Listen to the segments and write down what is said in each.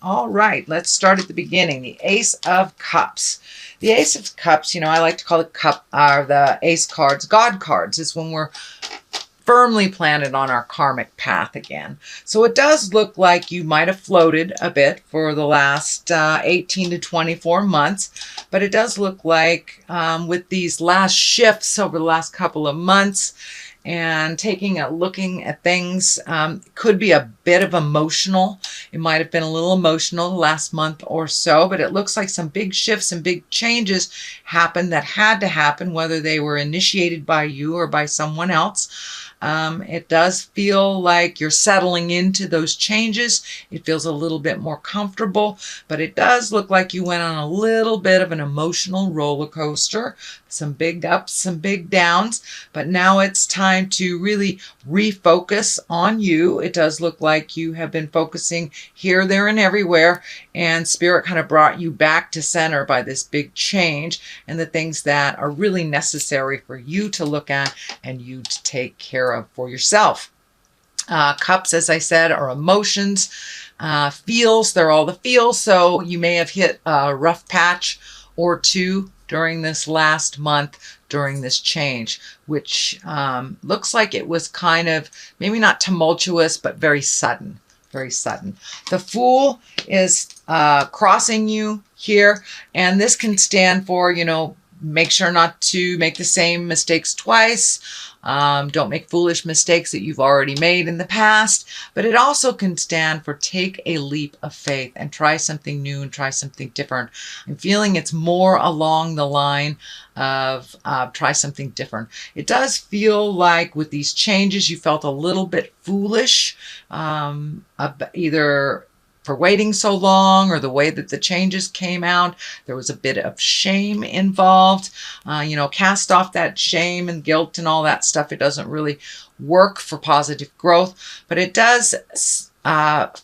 All right, let's start at the beginning. The Ace of Cups. The Ace of Cups, I like to call it the Ace cards, God cards, is when we're firmly planted on our karmic path again. So it does look like you might have floated a bit for the last 18 to 24 months, but it does look like with these last shifts over the last couple of months, and looking at things, could be a bit of emotional. It might have been a little emotional the last month or so, but it looks like some big shifts and big changes happened that had to happen, whether they were initiated by you or by someone else. It does feel like you're settling into those changes. It feels a little bit more comfortable, but it does look like you went on a little bit of an emotional roller coaster, some big ups, some big downs, but now it's time to really refocus on you. It does look like you have been focusing here, there, and everywhere, and Spirit kind of brought you back to center by this big change and the things that are really necessary for you to look at and you to take care of for yourself. Cups, as I said, are emotions. Feels, they're all the feels. So you may have hit a rough patch or two during this last month, during this change, which looks like it was kind of maybe not tumultuous, but very sudden. Very sudden. The Fool is crossing you here, and this can stand for, make sure not to make the same mistakes twice. Don't make foolish mistakes that you've already made in the past. But it also can stand for take a leap of faith and try something new and try something different. I'm feeling it's more along the line of try something different. It does feel like with these changes you felt a little bit foolish, either for waiting so long or the way that the changes came out. There was a bit of shame involved. Cast off that shame and guilt and all that stuff. It doesn't really work for positive growth, but it does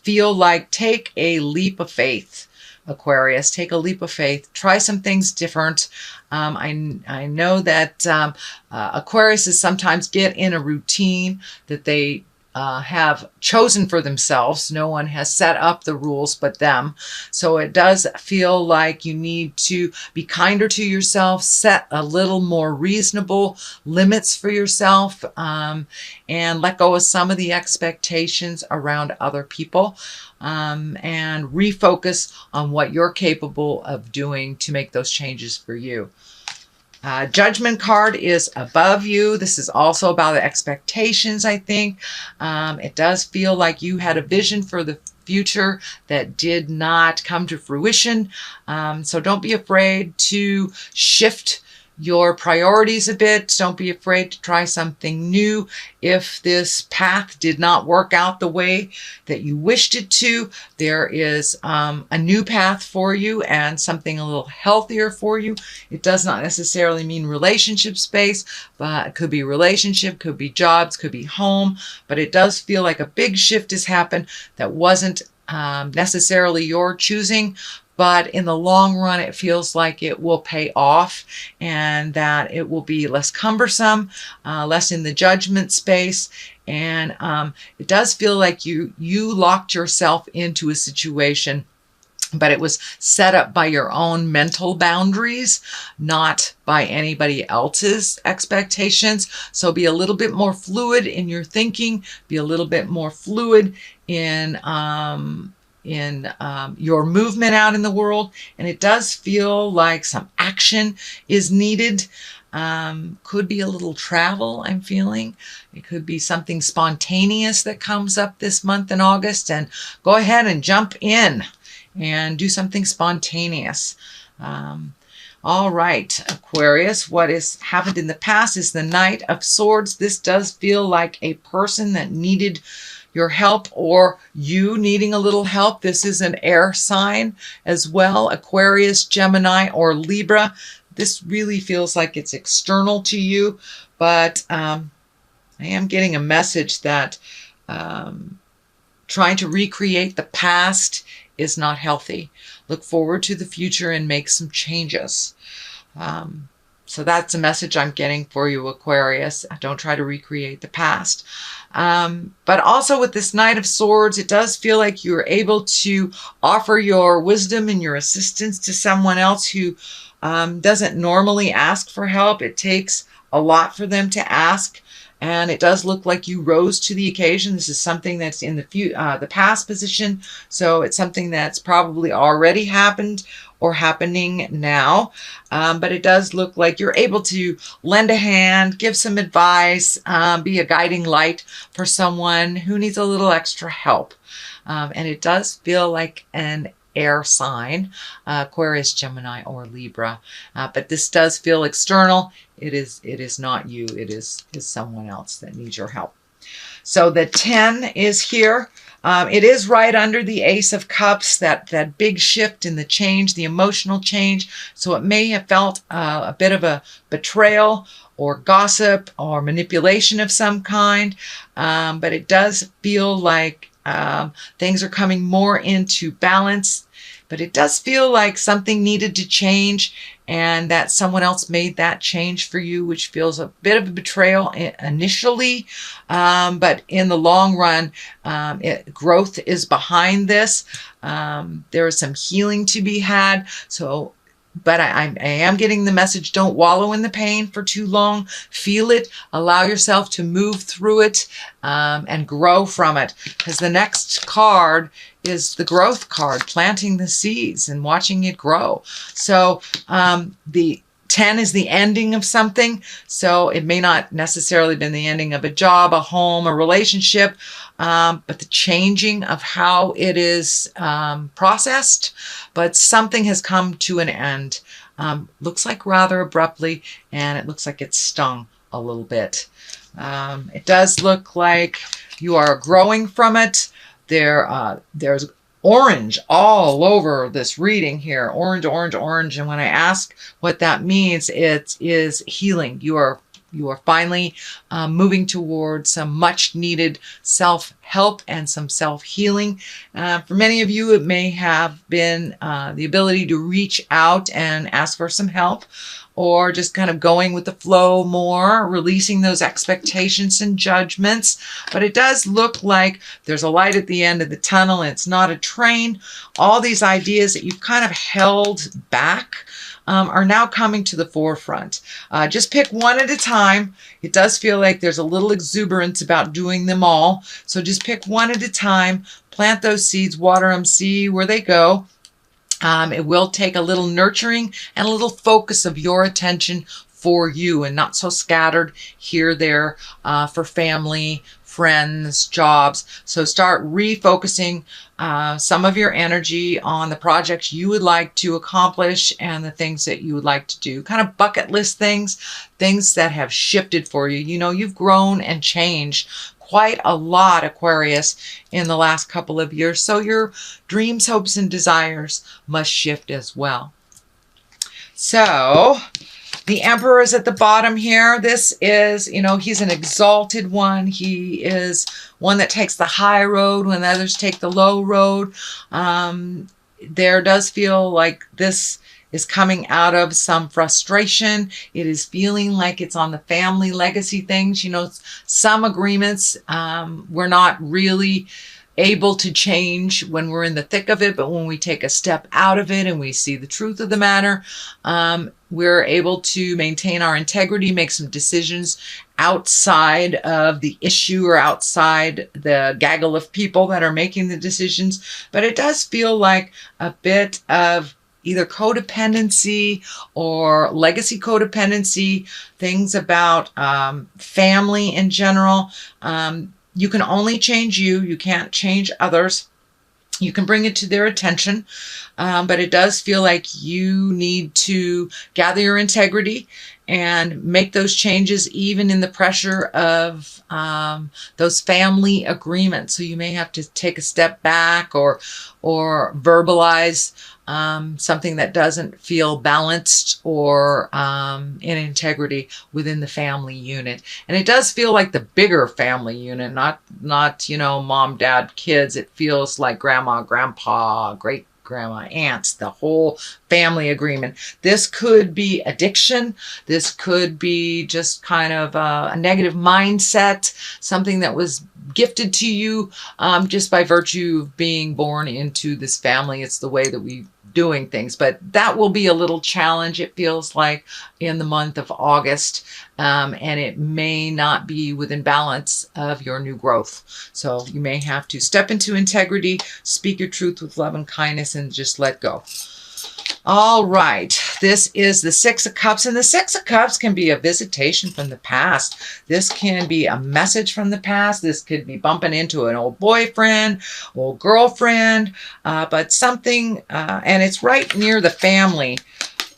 feel like take a leap of faith. Aquarius, take a leap of faith. Try some things different. I know that Aquariuses sometimes get in a routine that they have chosen for themselves. No one has set up the rules but them. So it does feel like you need to be kinder to yourself, set a little more reasonable limits for yourself, and let go of some of the expectations around other people, and refocus on what you're capable of doing to make those changes for you. Judgment card is above you. This is also about the expectations, I think. It does feel like you had a vision for the future that did not come to fruition. So don't be afraid to shift your priorities a bit. Don't be afraid to try something new. If this path did not work out the way that you wished it to, there is a new path for you and something a little healthier for you. It does not necessarily mean relationship space, but it could be relationship, could be jobs, could be home, but it does feel like a big shift has happened that wasn't necessarily your choosing. But in the long run, it feels like it will pay off and that it will be less cumbersome, less in the judgment space. And it does feel like you locked yourself into a situation, but it was set up by your own mental boundaries, not by anybody else's expectations. So be a little bit more fluid in your thinking, be a little bit more fluid in your movement out in the world. And it does feel like some action is needed. Could be a little travel, I'm feeling. It could be something spontaneous that comes up this month in August, and go ahead and jump in and do something spontaneous. All right, Aquarius, what has happened in the past is the Knight of Swords. This does feel like a person that needed your help or you needing a little help. This is an air sign as well, Aquarius, Gemini, or Libra. This really feels like it's external to you, but I am getting a message that trying to recreate the past is not healthy. Look forward to the future and make some changes. So that's a message I'm getting for you, Aquarius. Don't try to recreate the past. But also with this Knight of Swords, it does feel like you're able to offer your wisdom and your assistance to someone else who doesn't normally ask for help. It takes a lot for them to ask. And it does look like you rose to the occasion. This is something that's in the past position. So it's something that's probably already happened or happening now. But it does look like you're able to lend a hand, give some advice, be a guiding light for someone who needs a little extra help. And it does feel like an air sign, Aquarius, Gemini, or Libra. But this does feel external. It is not you. It is someone else that needs your help. So the 10 is here. It is right under the Ace of Cups, that big shift in the change, the emotional change. So it may have felt a bit of a betrayal or gossip or manipulation of some kind. But it does feel like things are coming more into balance. But it does feel like something needed to change and that someone else made that change for you, which feels a bit of a betrayal initially. But in the long run, growth is behind this. There is some healing to be had. So, but I am getting the message, don't wallow in the pain for too long. Feel it. Allow yourself to move through it and grow from it. Because the next card is the growth card, planting the seeds and watching it grow. So the 10 is the ending of something. So it may not necessarily been the ending of a job, a home, a relationship, but the changing of how it is processed. But something has come to an end. Looks like rather abruptly, and it looks like it's stung a little bit. It does look like you are growing from it. There's orange all over this reading here. Orange, orange, orange. And when I ask what that means, it is healing. You are finally moving towards some much needed self-help and some self-healing. For many of you, it may have been the ability to reach out and ask for some help, or just kind of going with the flow more, releasing those expectations and judgments. But it does look like there's a light at the end of the tunnel, and it's not a train. All these ideas that you've kind of held back are now coming to the forefront. Just pick one at a time. It does feel like there's a little exuberance about doing them all. So just pick one at a time, plant those seeds, water them, see where they go. It will take a little nurturing and a little focus of your attention for you, and not so scattered here, there, for family, friends, jobs. So start refocusing some of your energy on the projects you would like to accomplish and the things that you would like to do. Kind of bucket list things that have shifted for you. You know, you've grown and changed quite a lot, Aquarius, in the last couple of years. So your dreams, hopes, and desires must shift as well. So the Emperor is at the bottom here. This is, you know, he's an exalted one. He is one that takes the high road when others take the low road. There does feel like this is coming out of some frustration. It is feeling like it's on the family legacy things. You know, some agreements we're not really able to change when we're in the thick of it, but when we take a step out of it and we see the truth of the matter, we're able to maintain our integrity, make some decisions outside of the issue or outside the gaggle of people that are making the decisions. But it does feel like a bit of either codependency or legacy codependency, things about family in general. You can only change you. You can't change others. You can bring it to their attention, but it does feel like you need to gather your integrity and make those changes even in the pressure of those family agreements. So you may have to take a step back or verbalize something that doesn't feel balanced or in integrity within the family unit. And it does feel like the bigger family unit, not you know, mom, dad, kids. It feels like grandma, grandpa, great grandma, aunts, the whole family agreement. This could be addiction. This could be just kind of a negative mindset, something that was gifted to you just by virtue of being born into this family. It's the way that we doing things, but that will be a little challenge, it feels like, in the month of August, and it may not be within balance of your new growth. So you may have to step into integrity, speak your truth with love and kindness, and just let go. All right, this is the Six of Cups, and the Six of Cups can be a visitation from the past. This can be a message from the past. This could be bumping into an old boyfriend, old girlfriend, but something, and it's right near the family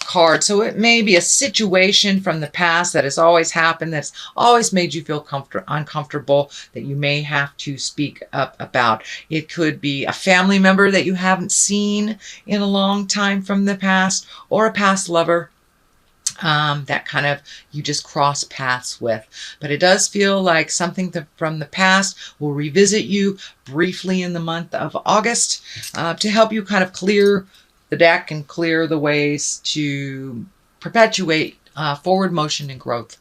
card. So it may be a situation from the past that has always happened, that's always made you feel uncomfortable, that you may have to speak up about. It could be a family member that you haven't seen in a long time from the past, or a past lover that kind of you just cross paths with. But it does feel like something from the past will revisit you briefly in the month of August to help you kind of clear the deck and clear the ways to perpetuate forward motion and growth.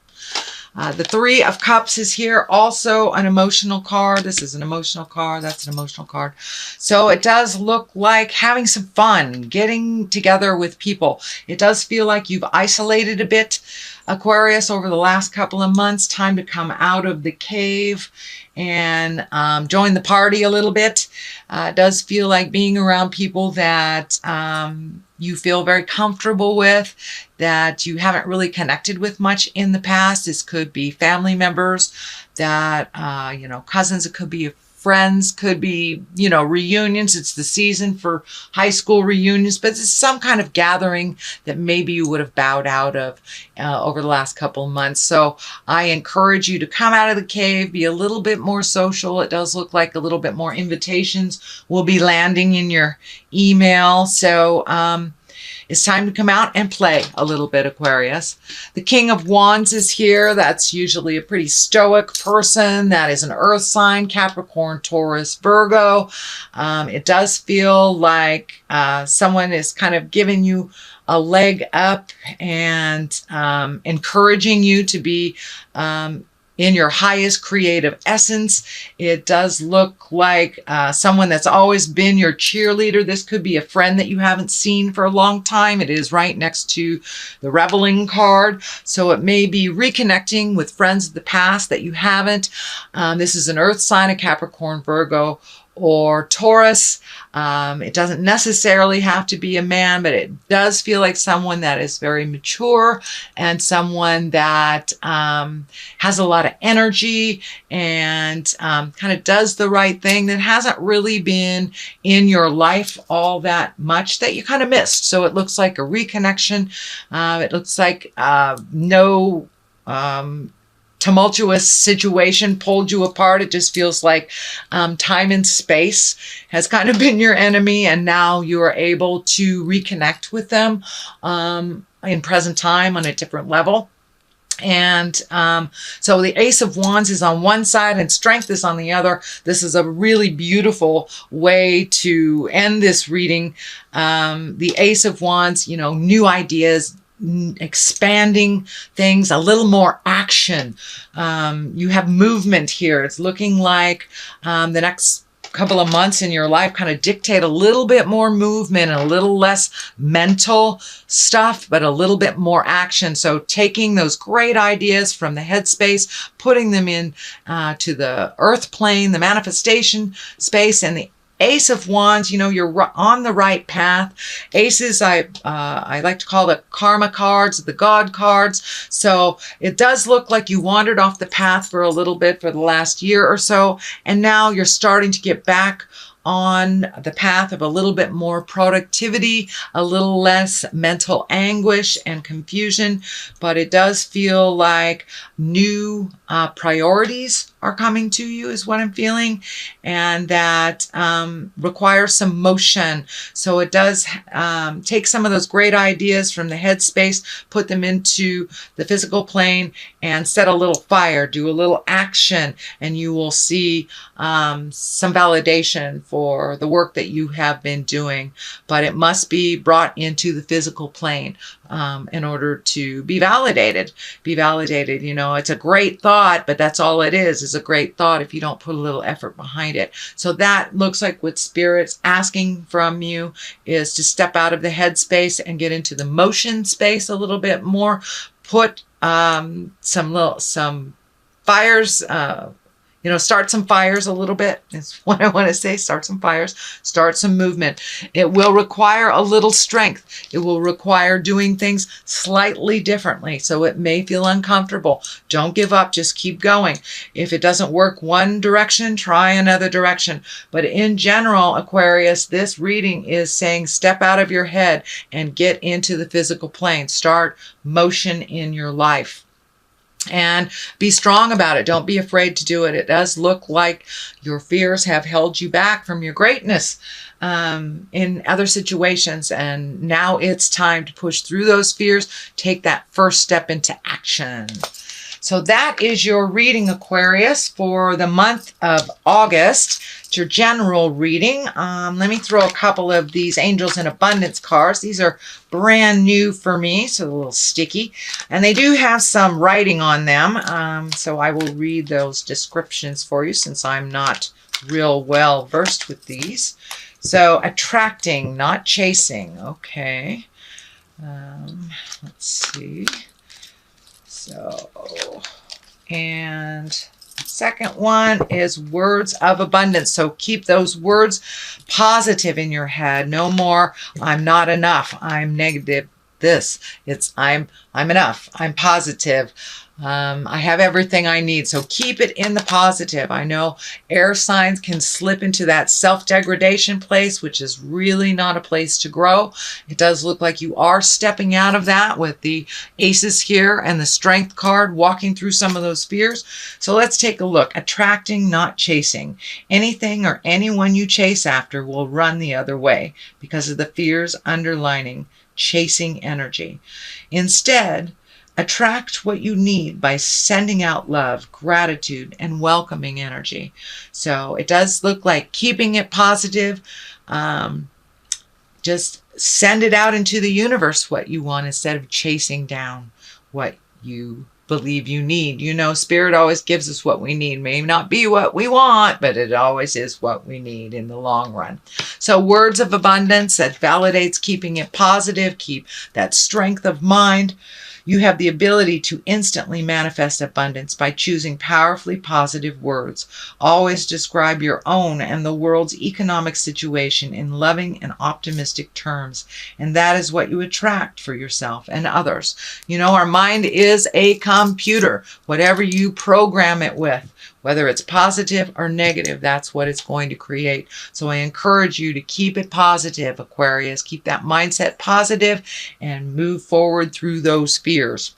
The Three of Cups is here, also an emotional card. This is an emotional card. That's an emotional card. So it does look like having some fun, getting together with people. It does feel like you've isolated a bit, Aquarius, over the last couple of months. Time to come out of the cave and join the party a little bit. It does feel like being around people that you feel very comfortable with, that you haven't really connected with much in the past. This could be family members that, cousins. It could be friends, could be, reunions. It's the season for high school reunions, but it's some kind of gathering that maybe you would have bowed out of over the last couple of months. So I encourage you to come out of the cave, be a little bit more social. It does look like a little bit more invitations will be landing in your email. So it's time to come out and play a little bit, Aquarius. The King of Wands is here. That's usually a pretty stoic person. That is an earth sign, Capricorn, Taurus, Virgo. It does feel like someone is kind of giving you a leg up and encouraging you to be in your highest creative essence. It does look like someone that's always been your cheerleader. This could be a friend that you haven't seen for a long time. It is right next to the Reveling card. So it may be reconnecting with friends of the past that you haven't. This is an earth sign, a Capricorn, Virgo, or Taurus. It doesn't necessarily have to be a man, but it does feel like someone that is very mature and someone that has a lot of energy and kind of does the right thing, that hasn't really been in your life all that much, that you kind of missed. So it looks like a reconnection. It looks like no tumultuous situation pulled you apart. It just feels like time and space has kind of been your enemy, and now you are able to reconnect with them in present time on a different level. And so the Ace of Wands is on one side and Strength is on the other. This is a really beautiful way to end this reading. The Ace of Wands, new ideas, expanding things, a little more action. You have movement here. It's looking like the next couple of months in your life kind of dictate a little bit more movement and a little less mental stuff, but a little bit more action. So taking those great ideas from the headspace, putting them in to the earth plane, the manifestation space, and the Ace of Wands, you're on the right path. Aces, I like to call the karma cards, the God cards. So it does look like you wandered off the path for a little bit for the last year or so, and now you're starting to get back on the path of a little bit more productivity, a little less mental anguish and confusion. But it does feel like new priorities are coming to you, is what I'm feeling, and that requires some motion. So it does take some of those great ideas from the headspace, put them into the physical plane, and set a little fire, do a little action, and you will see some validation for for the work that you have been doing, but it must be brought into the physical plane in order to be validated. Be validated. You know, it's a great thought, but that's all it is a great thought if you don't put a little effort behind it. So that looks like what Spirit's asking from you is to step out of the head space and get into the motion space a little bit more. Put some fires, you know, start some fires a little bit is what I want to say. Start some fires, start some movement. It will require a little strength. It will require doing things slightly differently. So it may feel uncomfortable. Don't give up. Just keep going. If it doesn't work one direction, try another direction. But in general, Aquarius, this reading is saying step out of your head and get into the physical plane. Start motion in your life. And be strong about it. Don't be afraid to do it. It does look like your fears have held you back from your greatness in other situations. And now it's time to push through those fears. Take that first step into action. So that is your reading, Aquarius, for the month of August. It's your general reading. Let me throw a couple of these Angels in Abundance cards. These are brand new for me, so a little sticky. And they do have some writing on them, so I will read those descriptions for you since I'm not real well versed with these. So, attracting, not chasing. Okay. Let's see. So, and second one is words of abundance. So keep those words positive in your head. No more, I'm not enough, I'm negative this. It's I'm enough, I'm positive. I have everything I need. So keep it in the positive. I know air signs can slip into that self-degradation place, which is really not a place to grow. It does look like you are stepping out of that with the aces here and the strength card, walking through some of those fears. So let's take a look. Attracting, not chasing. Anything or anyone you chase after will run the other way because of the fears underlining chasing energy. Instead, attract what you need by sending out love, gratitude, and welcoming energy. So it does look like keeping it positive. Just send it out into the universe what you want instead of chasing down what you believe you need. You know, Spirit always gives us what we need. May not be what we want, but it always is what we need in the long run. So words of abundance that validates keeping it positive, keep that strength of mind. You have the ability to instantly manifest abundance by choosing powerfully positive words. Always describe your own and the world's economic situation in loving and optimistic terms. And that is what you attract for yourself and others. You know, our mind is a computer. Whatever you program it with, whether it's positive or negative, that's what it's going to create. So I encourage you to keep it positive, Aquarius. Keep that mindset positive and move forward through those fears.